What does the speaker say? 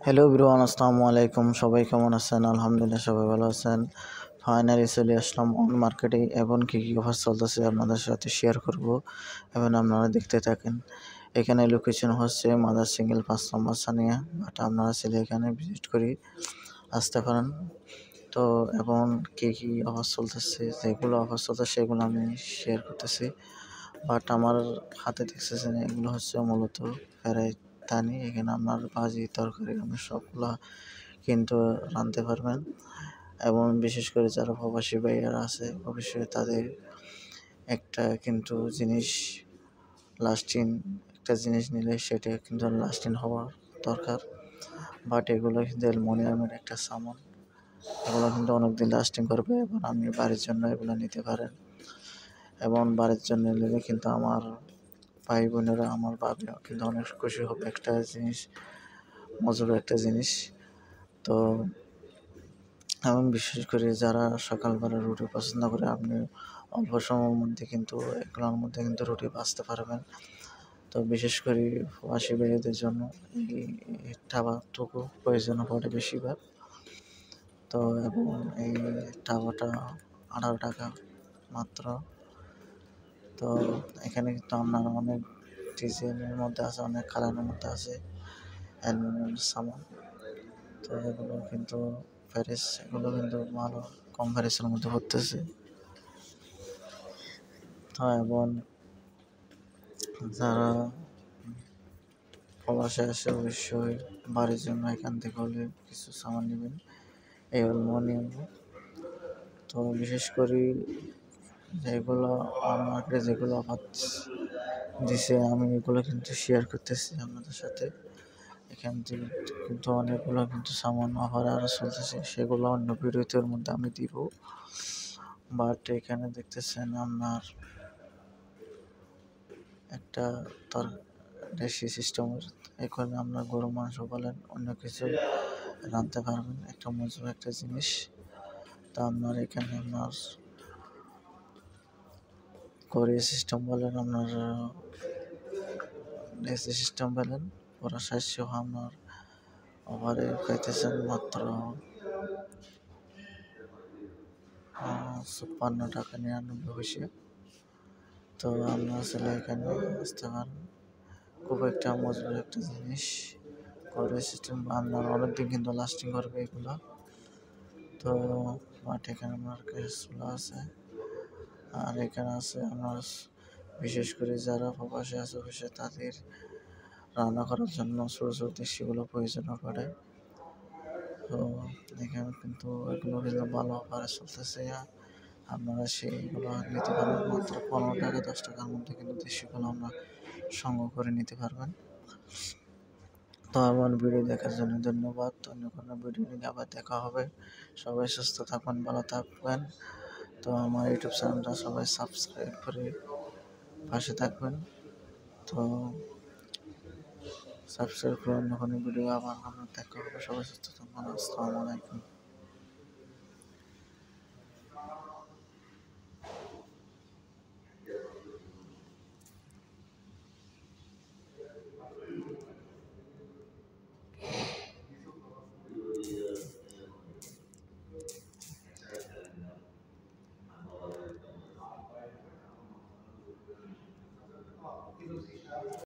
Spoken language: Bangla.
হ্যালো এভরিওয়ান, আসসালামু আলাইকুম। সবাই কেমন আছেন? আলহামদুলিল্লাহ সবাই ভালো আছেন। ফাইনালি চলে আসলাম অন মার্কেটে। এখন কী অফার চলতেছে আপনাদের সাথে শেয়ার করব এবং আপনারা দেখতে থাকেন। এখানে লোকেশন হচ্ছে mother single 5 number Sania, but আপনারা চাইলে এখানে ভিজিট করে আসতে পারেন। তো এখন কী অফার চলতেছে, যেগুলো অফার চলতেছে সেগুলো আমি শেয়ার করতেছি। বাট আমার হাতে দেখতেছেন এগুলো হচ্ছে মূলত ফেরাইতানি। এখানে আপনার ভাজি তরকারি আপনি সবগুলা কিন্তু রাঁধতে পারবেন। এবং বিশেষ করে যারা প্রবাসী ভাইয়ারা আছে অবশ্যই তাদের একটা কিন্তু জিনিস লাস্টিং, একটা জিনিস নিলে সেটা কিন্তু লাস্টিং হওয়া দরকার। বাট এগুলো কিন্তু অ্যালুমিনিয়ামের একটা সামান, এগুলো কিন্তু অনেকদিন লাস্টিং করবে এবং আপনি বাড়ির জন্য এগুলো নিতে পারেন। এবং বাড়ির জন্য নিলে কিন্তু আমার ভাই বোনেরা, আমার বাবাও কিন্তু অনেক খুশি হবে। একটা জিনিস মজুর একটা জিনিস। তো এবং বিশেষ করে যারা সকালবেলা রুটি পছন্দ করে, আপনি অল্প সময়ের মধ্যে কিন্তু এগুলোর মধ্যে কিন্তু রুটি ভাজতে পারবেন। তো বিশেষ করে প্রবাসী ভাইদের জন্য এই টাওয়ারটুকু প্রয়োজন পড়ে বেশিরভাগ। তো এবং এই টাওয়াটা 18 টাকা মাত্র। তো এখানে কিন্তু আপনার অনেক ডিজাইনের মধ্যে আছে, অনেক কালারের মধ্যে আছে অ্যালুমিনিয়াম সামান। তো এগুলো কিন্তু প্যারিস, এগুলো কিন্তু ভালো কম প্যারিসের মধ্যে পড়তেছে। তো এবং যারা প্রবাসে আসে অবশ্যই বাড়ির জন্য এখান থেকে হলে কিছু সামান নেবেন এই অ্যালুমিনিয়াম। তো বিশেষ করে যেগুলো আমাকে যেগুলো অফার দিছে আমি এগুলো কিন্তু শেয়ার করতেছি আপনাদের সাথে। এখান থেকে কিন্তু অনেকগুলো কিন্তু সামান অফার আরও চলতেছে, সেগুলো অন্য ভিডিওর মধ্যে আমি দিব। বাট এখানে দেখতেছেন আপনার একটা দেশি সিস্টেমের, এখানে আপনার গরু মাংস বলেন অন্য কিছু রাঁধতে পারবেন, একটা মজুর একটা জিনিস। তা আপনার এখানে আপনার কোরিয়া সিস্টেম বলেন, আপনার দেশি সিস্টেম বলেন, পুরো শস্য আপনার ওভারে পাইতেছেন মাত্র 56 টাকা 99 পয়সা। তো আপনারা আসলে এখানে আসতে পারেন। খুব একটা মজবুত একটা জিনিস, কোরিয়া সিস্টেম আপনার অনেকদিন কিন্তু লাস্টিং করবে এগুলো। তো বাট এখানে আপনার গ্যাসগুলো আছে, আর এখানে আছে আপনার বিশেষ করে যারা প্রবাসে আছে অবশ্যই তাদের রান্না করার জন্য ছোটো ছোটো দেশিগুলো প্রয়োজন পড়ে। তো এখানে কিন্তু এগুলো কিন্তু ভালো অফারে চলতেছে। আপনারা সেইগুলো নিতে পারবেন মাত্র 15 টাকা 10 টাকার মধ্যে কিন্তু দেশিগুলো আমরা সংগ্রহ করে নিতে পারবেন। তো আমার ভিডিও দেখার জন্য ধন্যবাদ। অন্য কোনো ভিডিও নিয়ে আবার দেখা হবে। সবাই সুস্থ থাকবেন, ভালো থাকবেন। তো আমার ইউটিউব চ্যানেলটা সবাই সাবস্ক্রাইব করে পাশে থাকবেন। তো সাবস্ক্রাইব করে অন্য কোনো ভিডিও আবার দেখা হবে। সবাই সুস্থ থাকবেন। আসসালামু আলাইকুম।